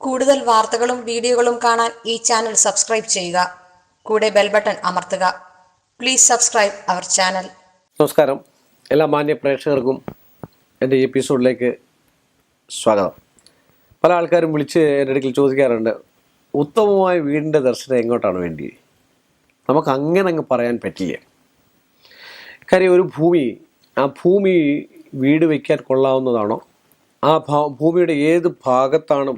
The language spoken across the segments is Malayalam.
കൂടുതൽ വാർത്തകളും വീഡിയോകളും കാണാൻ ഈ ചാനൽ സബ്സ്ക്രൈബ് ചെയ്യുക. കൂടെ ബെൽ ബട്ടൺ അമർത്തുക. Please subscribe our channel. നമസ്കാരം, എല്ലാ മാന്യ പ്രേക്ഷകർക്കും എൻ്റെ ഈ എപ്പിസോഡിലേക്ക് സ്വാഗതം. പല ആൾക്കാരും വിളിച്ച് എൻ്റെ അടുക്കൽ ചോദിക്കാറുണ്ട്, ഉത്തമമായ വീടിൻ്റെ ദർശനം എങ്ങോട്ടാണ് വേണ്ടി? നമുക്ക് അങ്ങനെ അങ്ങ് പറയാൻ പറ്റില്ല. കാര്യം ഒരു ഭൂമി വീട് വയ്ക്കാൻ കൊള്ളാവുന്നതാണോ? ആ ഭൂമിയുടെ ഏത് ഭാഗത്താണ്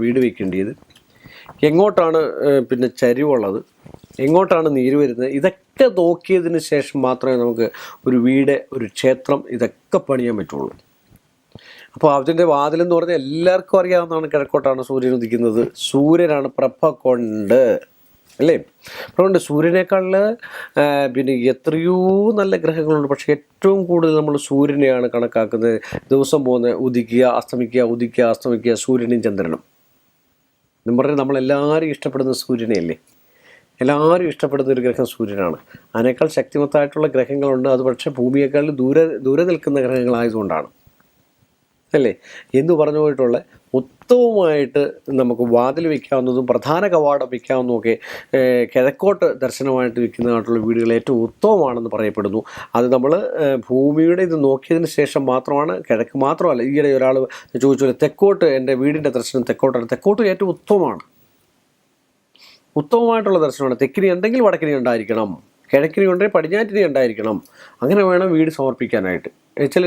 വീട് വയ്ക്കേണ്ടത്? എങ്ങോട്ടാണ് ചരിവുള്ളത്? എങ്ങോട്ടാണ് നീര് വരുന്നത്? ഇതൊക്കെ നോക്കിയതിന് ശേഷം മാത്രമേ നമുക്ക് ഒരു വീട്, ഒരു ക്ഷേത്രം ഇതൊക്കെ പണിയാൻ പറ്റുള്ളൂ. അപ്പോൾ അതിൻ്റെ വാതിലെന്ന് പറഞ്ഞാൽ എല്ലാവർക്കും അറിയാവുന്നതാണ്, കിഴക്കോട്ടാണ് സൂര്യൻ ഉദിക്കുന്നത്. സൂര്യനാണ് പ്രഭ കൊണ്ട്, അല്ലേ? അതുകൊണ്ട് സൂര്യനേക്കാളിൽ എത്രയോ നല്ല ഗ്രഹങ്ങളുണ്ട്. പക്ഷേ ഏറ്റവും കൂടുതൽ നമ്മൾ സൂര്യനെയാണ് കണക്കാക്കുന്നത്. ദിവസം പോകുന്ന ഉദിക്കുക അസ്തമിക്കുക സൂര്യനും ചന്ദ്രനും എന്ന് പറഞ്ഞാൽ നമ്മളെല്ലാവരും ഇഷ്ടപ്പെടുന്ന സൂര്യനെയല്ലേ? എല്ലാവരും ഇഷ്ടപ്പെടുന്ന ഒരു ഗ്രഹം സൂര്യനാണ്. അതിനേക്കാൾ ശക്തിമത്തായിട്ടുള്ള ഗ്രഹങ്ങളുണ്ട്. അത് പക്ഷേ ഭൂമിയേക്കാൾ ദൂരെ നിൽക്കുന്ന ഗ്രഹങ്ങളായതുകൊണ്ടാണ്, അല്ലേ? എന്ന് പറഞ്ഞു പോയിട്ടുള്ള ഉത്തമമായിട്ട് നമുക്ക് വാതിൽ വയ്ക്കാവുന്നതും പ്രധാന കവാടം വയ്ക്കാവുന്നതുമൊക്കെ കിഴക്കോട്ട് ദർശനമായിട്ട് വയ്ക്കുന്നതായിട്ടുള്ള വീടുകൾ ഏറ്റവും ഉത്തമമാണെന്ന് പറയപ്പെടുന്നു. അത് നമ്മൾ ഭൂമിയുടെ ഇത് നോക്കിയതിന് ശേഷം മാത്രമാണ്. കിഴക്ക് മാത്രമല്ല, ഈയിടെ ഒരാൾ ചോദിച്ചു, തെക്കോട്ട് എൻ്റെ വീടിൻ്റെ ദർശനം തെക്കോട്ടാണ്. തെക്കോട്ട് ഏറ്റവും ഉത്തമമായിട്ടുള്ള ദർശനമാണ്. തെക്കിനി ഉണ്ടെങ്കിൽ വടക്കിനി ഉണ്ടായിരിക്കണം, കിഴക്കിനി ഉണ്ടെങ്കിൽ പടിഞ്ഞാറ്റിനി ഉണ്ടായിരിക്കണം. അങ്ങനെ വേണം വീട് സമർപ്പിക്കാനായിട്ട്. വെച്ചാൽ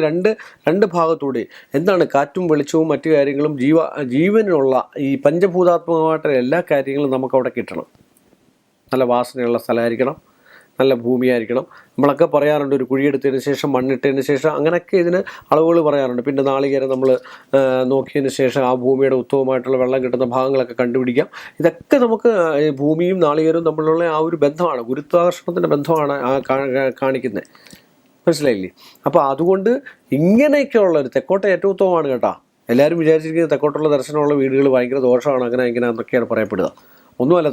രണ്ട് ഭാഗത്തൂടെ എന്താണ് കാറ്റും വെളിച്ചവും മറ്റു കാര്യങ്ങളും ജീവനുള്ള ഈ പഞ്ചഭൂതാത്മകമായിട്ടുള്ള എല്ലാ കാര്യങ്ങളും നമുക്കവിടെ കിട്ടണം. നല്ല വാസനയുള്ള സ്ഥലമായിരിക്കണം, നല്ല ഭൂമിയായിരിക്കണം. നമ്മളൊക്കെ പറയാറുണ്ട്, ഒരു കുഴിയെടുത്തതിന് ശേഷം മണ്ണിട്ടതിന് ശേഷം അങ്ങനെയൊക്കെ ഇതിന് അളവുകൾ പറയാറുണ്ട്. പിന്നെ നാളികേരം നമ്മൾ നോക്കിയതിന് ശേഷം ആ ഭൂമിയുടെ ഉത്തമമായിട്ടുള്ള വെള്ളം കിട്ടുന്ന ഭാഗങ്ങളൊക്കെ കണ്ടുപിടിക്കാം. ഇതൊക്കെ നമുക്ക് ഭൂമിയും നാളികേരവും തമ്മിലുള്ള ആ ഒരു ബന്ധമാണ്, ഗുരുത്വാകർഷണത്തിൻ്റെ ബന്ധമാണ് കാണിക്കുന്നത്. മനസ്സിലായില്ലേ? അപ്പോൾ അതുകൊണ്ട് ഇങ്ങനെയൊക്കെയുള്ളൊരു തെക്കോട്ട ഏറ്റവും ഉത്തമമാണ് കേട്ടോ. എല്ലാവരും വിചാരിച്ചിരിക്കുന്നത് തെക്കോട്ടുള്ള ദർശനമുള്ള വീടുകൾ ഭയങ്കര ദോഷമാണ്, അങ്ങനെ എന്നൊക്കെയാണ് പറയപ്പെടുക. ഒന്നുമല്ല,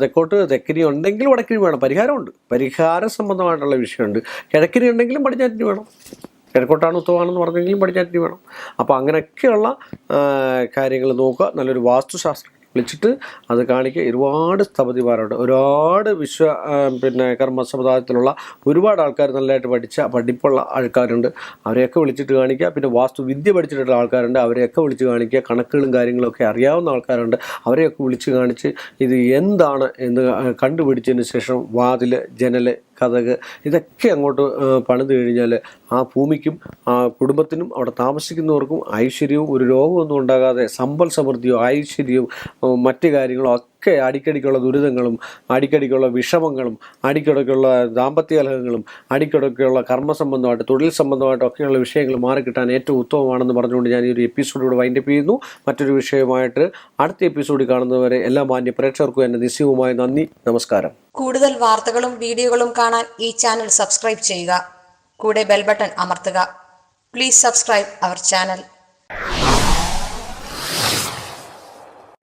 തെക്കിനി ഉണ്ടെങ്കിൽ വടക്കിനി വേണം. പരിഹാരമുണ്ട്, പരിഹാര സംബന്ധമായിട്ടുള്ള വിഷയമുണ്ട്. കിഴക്കിനി ഉണ്ടെങ്കിലും പടിഞ്ഞാറ്റിനി വേണം. കിഴക്കോട്ടാണ് ഉത്തമമാണെന്ന് പറഞ്ഞെങ്കിലും പടിഞ്ഞാറ്റിനി വേണം. അപ്പോൾ അങ്ങനെയൊക്കെയുള്ള കാര്യങ്ങൾ നോക്കുക. നല്ലൊരു വാസ്തുശാസ്ത്രം വിളിച്ചിട്ട് അത് കാണിക്കുക. ഒരുപാട് സ്ഥപതിമാരുണ്ട്, ഒരുപാട് കർമ്മ സമുദായത്തിലുള്ള ഒരുപാട് ആൾക്കാർ നല്ലതായിട്ട് പഠിപ്പുള്ള ആൾക്കാരുണ്ട്. അവരെയൊക്കെ വിളിച്ചിട്ട് കാണിക്കുക. പിന്നെ വാസ്തുവിദ്യ പഠിച്ചിട്ടുള്ള ആൾക്കാരുണ്ട്, അവരെയൊക്കെ വിളിച്ച് കാണിക്കുക. കണക്കുകളും കാര്യങ്ങളൊക്കെ അറിയാവുന്ന ആൾക്കാരുണ്ട്, അവരെയൊക്കെ വിളിച്ച് കാണിച്ച് ഇത് എന്താണ് എന്ന് കണ്ടുപിടിച്ചതിന് ശേഷം വാതിൽ, ജനൽ, കതക് ഇതൊക്കെ അങ്ങോട്ട് പണിത് കഴിഞ്ഞാൽ ആ ഭൂമിക്കും ആ കുടുംബത്തിനും അവിടെ താമസിക്കുന്നവർക്കും ഐശ്വര്യവും ഒരു രോഗമൊന്നും ഉണ്ടാകാതെ സമ്പൽ സമൃദ്ധിയോ ഐശ്വര്യവും മറ്റു കാര്യങ്ങളും ഒക്കെ, അടിക്കടിക്കുള്ള ദുരിതങ്ങളും അടിക്കടിക്കുള്ള വിഷമങ്ങളും അടിക്കടിക്കുള്ള ദാമ്പത്യ കലഹങ്ങളും അടിക്കടിക്കുള്ള കർമ്മസംബന്ധമായിട്ട് തൊഴിൽ സംബന്ധമായിട്ടൊക്കെയുള്ള വിഷയങ്ങൾ മാറിക്കിട്ടാൻ ഏറ്റവും ഉത്തമമാണെന്ന് പറഞ്ഞുകൊണ്ട് ഞാൻ ഈ ഒരു എപ്പിസോഡിലൂടെ വൈൻഡപ്പ് ചെയ്യുന്നു. മറ്റൊരു വിഷയമായിട്ട് അടുത്ത എപ്പിസോഡിൽ കാണുന്നതുവരെ എല്ലാ മാന്യ പ്രേക്ഷകർക്കും എൻ്റെ നിശ്ചയവുമായ നന്ദി, നമസ്കാരം. കൂടുതൽ വാർത്തകളും വീഡിയോകളും കാണാൻ ഈ ചാനൽ സബ്സ്ക്രൈബ് ചെയ്യുക. കൂടെ ബെൽ ബട്ടൺ അമർത്തുക. Please subscribe our channel.